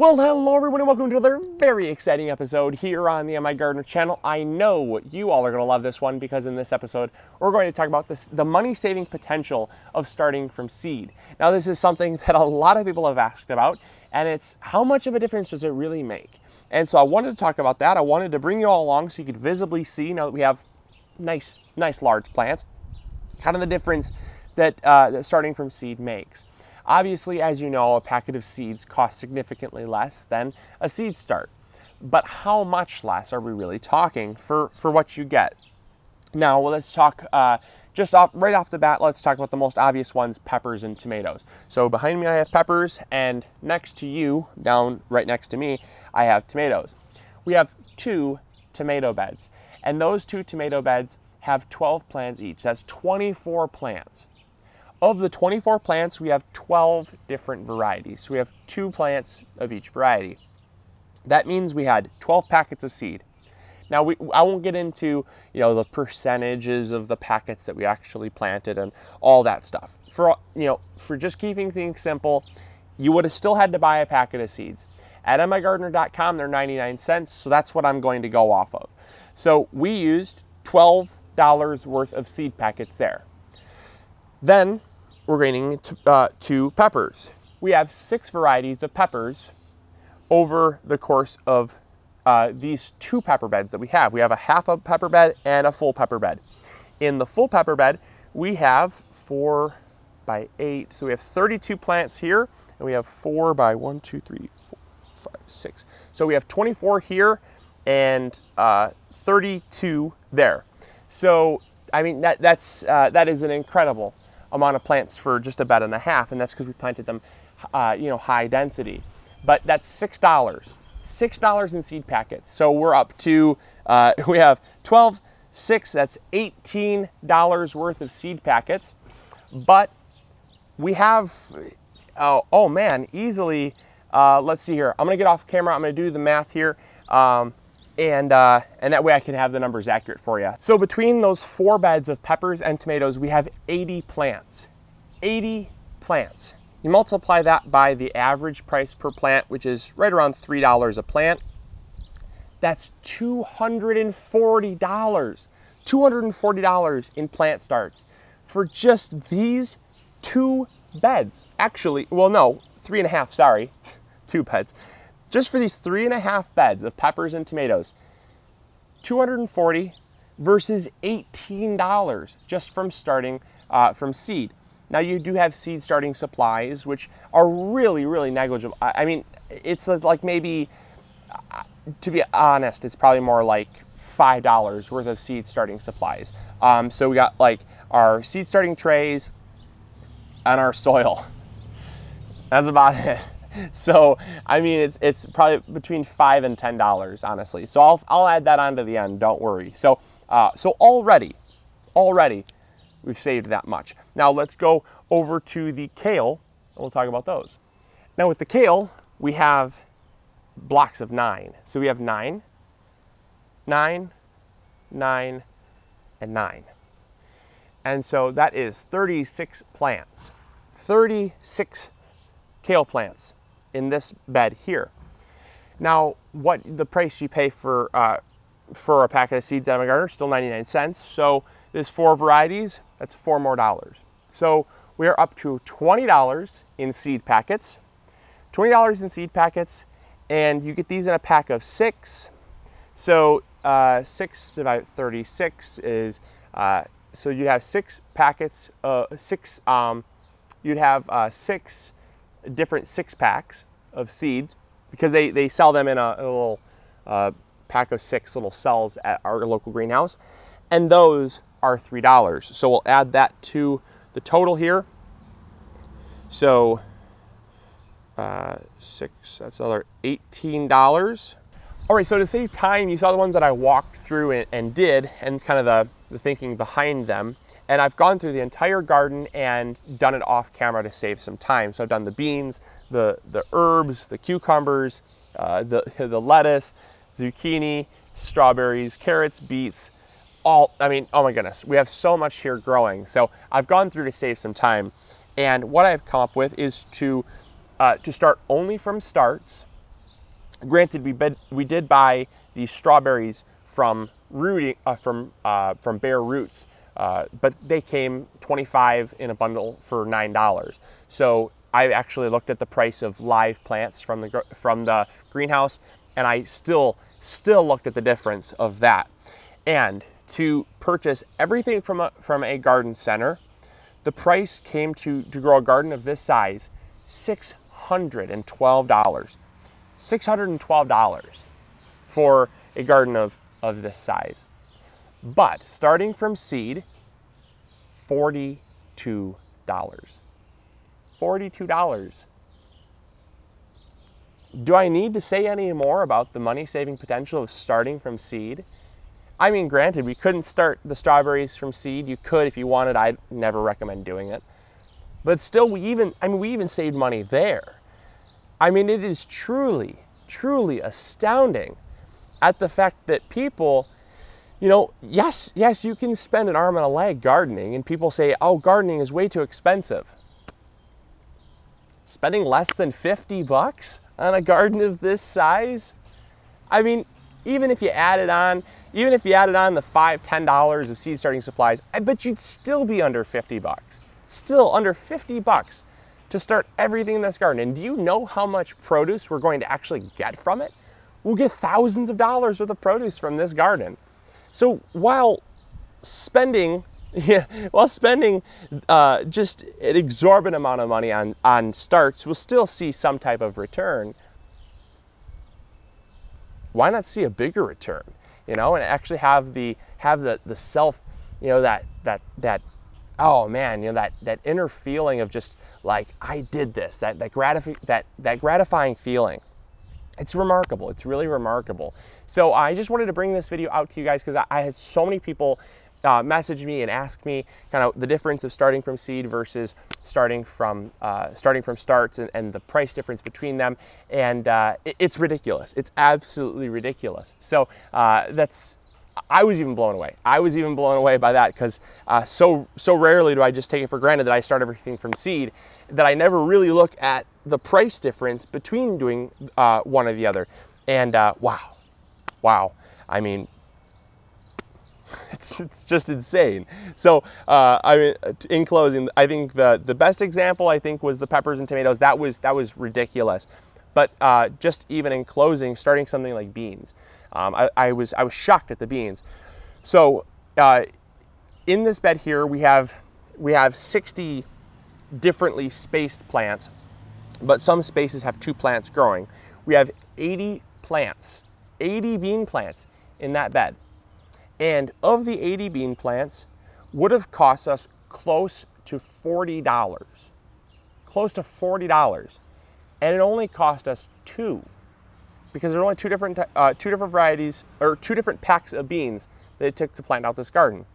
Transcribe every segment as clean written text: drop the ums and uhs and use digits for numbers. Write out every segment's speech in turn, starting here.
Well, hello everyone and welcome to another very exciting episode here on the MIgardener channel. I know you all are going to love this one because in this episode we're going to talk about the money-saving potential of starting from seed. Now this is something that a lot of people have asked about, and it's how much of a difference does it really make? And so I wanted to talk about that. I wanted to bring you all along so you could visibly see, now that we have nice large plants, kind of the difference that starting from seed makes. Obviously, as you know, a packet of seeds costs significantly less than a seed start. But how much less are we really talking for what you get? Now, let's talk, right off the bat, let's talk about the most obvious ones, peppers and tomatoes. So behind me I have peppers, and next to you, right next to me, I have tomatoes. We have 2 tomato beds, and those 2 tomato beds have 12 plants each. That's 24 plants. Of the 24 plants, we have 12 different varieties. So we have 2 plants of each variety. That means we had 12 packets of seed. Now, I won't get into the percentages of the packets that we actually planted and all that stuff. For just keeping things simple, you would have still had to buy a packet of seeds. At MIgardener.com, they're 99 cents, so that's what I'm going to go off of. So we used $12 worth of seed packets there. Then we're getting to peppers. We have 6 varieties of peppers over the course of these 2 pepper beds that we have. We have a half a pepper bed and a full pepper bed. In the full pepper bed, we have 4 by 8. So we have 32 plants here, and we have 4 by 1, 2, 3, 4, 5, 6. So we have 24 here and 32 there. So I mean that is an incredible amount of plants for just a bed and a half, and that's because we planted them high density. But that's $6 in seed packets. So we're up to we have 12, 6, that's $18 worth of seed packets. But we have oh man, easily let's see here, I'm gonna get off camera, I'm gonna do the math here, and that way I can have the numbers accurate for you. So between those 4 beds of peppers and tomatoes, we have 80 plants. 80 plants. You multiply that by the average price per plant, which is right around $3 a plant. That's $240. $240 in plant starts for just these 2 beds. Actually, well, no, 3.5, sorry, 2 beds. Just for these 3.5 beds of peppers and tomatoes, $240 versus $18 just from starting from seed. Now you do have seed starting supplies, which are really negligible. I mean, it's like maybe, to be honest, it's probably more like $5 worth of seed starting supplies. So we got like our seed starting trays and our soil. That's about it. So, I mean, it's probably between $5 and $10, honestly. So I'll add that on to the end, don't worry. So, so already, we've saved that much. Now let's go over to the kale, and we'll talk about those. Now with the kale, we have blocks of 9. So we have 9, 9, 9, and 9. And so that is 36 plants, 36 kale plants in this bed here. Now, what the price you pay for a packet of seeds at MIgardener, still 99 cents. So there's 4 varieties, that's $4 more. So we are up to $20 in seed packets. $20 in seed packets, and you get these in a pack of 6. So 6 divided by 36 is, so you'd have 6 packets, you'd have 6 different 6-packs of seeds, because they sell them in a little pack of 6 little cells at our local greenhouse, and those are $3. So we'll add that to the total here. So 6, that's another $18. All right, so to save time, you saw the ones that I walked through and did, and kind of the thinking behind them. And I've gone through the entire garden and done it off camera to save some time. So I've done the beans, the herbs, the cucumbers, the lettuce, zucchini, strawberries, carrots, beets, I mean, oh my goodness, we have so much here growing. So I've gone through to save some time. And what I've come up with is to start only from starts Granted, we did buy the strawberries from Bare Roots, but they came 25 in a bundle for $9. So I actually looked at the price of live plants from the greenhouse, and I still looked at the difference of that. And to purchase everything from a garden center, the price came to grow a garden of this size, $612. $612 for a garden of this size. But starting from seed, $42. $42. Do I need to say any more about the money-saving potential of starting from seed? I mean, granted, we couldn't start the strawberries from seed. You could if you wanted. I'd never recommend doing it. But still, we even saved money there. I mean, it is truly, truly astounding at the fact that people, you know, yes, you can spend an arm and a leg gardening, and people say, oh, gardening is way too expensive. Spending less than 50 bucks on a garden of this size? I mean, even if you added on the $5, $10 of seed starting supplies, I bet you'd still be under 50 bucks. Still under 50 bucks to start everything in this garden. And do you know how much produce we're going to actually get from it? We'll get thousands of dollars worth of produce from this garden. So while spending just an exorbitant amount of money on starts, we'll still see some type of return. Why not see a bigger return, you know, and actually have the self, you know, that oh man, you know, that inner feeling of just like, I did this, that gratifying feeling. It's remarkable. It's really remarkable. So I just wanted to bring this video out to you guys because I had so many people message me and ask me kind of the difference of starting from seed versus starting from starts and the price difference between them, and it's ridiculous. It's absolutely ridiculous. So I was even blown away. I was even blown away by that because so rarely do I just take it for granted that I start everything from seed that I never really look at the price difference between doing one or the other. And wow. I mean, it's just insane. So I mean, in closing, I think the best example I think was the peppers and tomatoes. That was ridiculous. But just even in closing, starting something like beans, I was shocked at the beans. So in this bed here, we have 60 differently spaced plants, but some spaces have 2 plants growing. We have 80 plants, 80 bean plants in that bed. And of the 80 bean plants, would have cost us close to $40. Close to $40. And it only cost us 2, because there are only two different varieties, or 2 different packs of beans that it took to plant out this garden.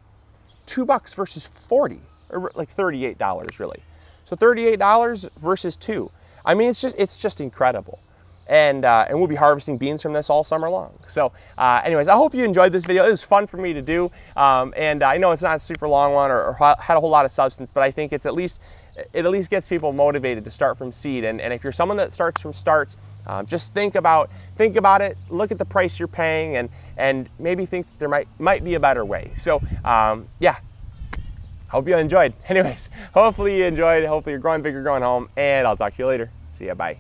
$2 versus 40, or like $38 really. So $38 versus 2. I mean, it's just incredible. And we'll be harvesting beans from this all summer long. So anyways, I hope you enjoyed this video. It was fun for me to do. And I know it's not a super long one or had a whole lot of substance, but I think it at least gets people motivated to start from seed. And if you're someone that starts from starts, just think about it, look at the price you're paying, and maybe think there might be a better way. So yeah, hope you enjoyed. Anyways, hopefully you enjoyed. Hopefully you're growing big, you're going home, and I'll talk to you later. See ya, bye.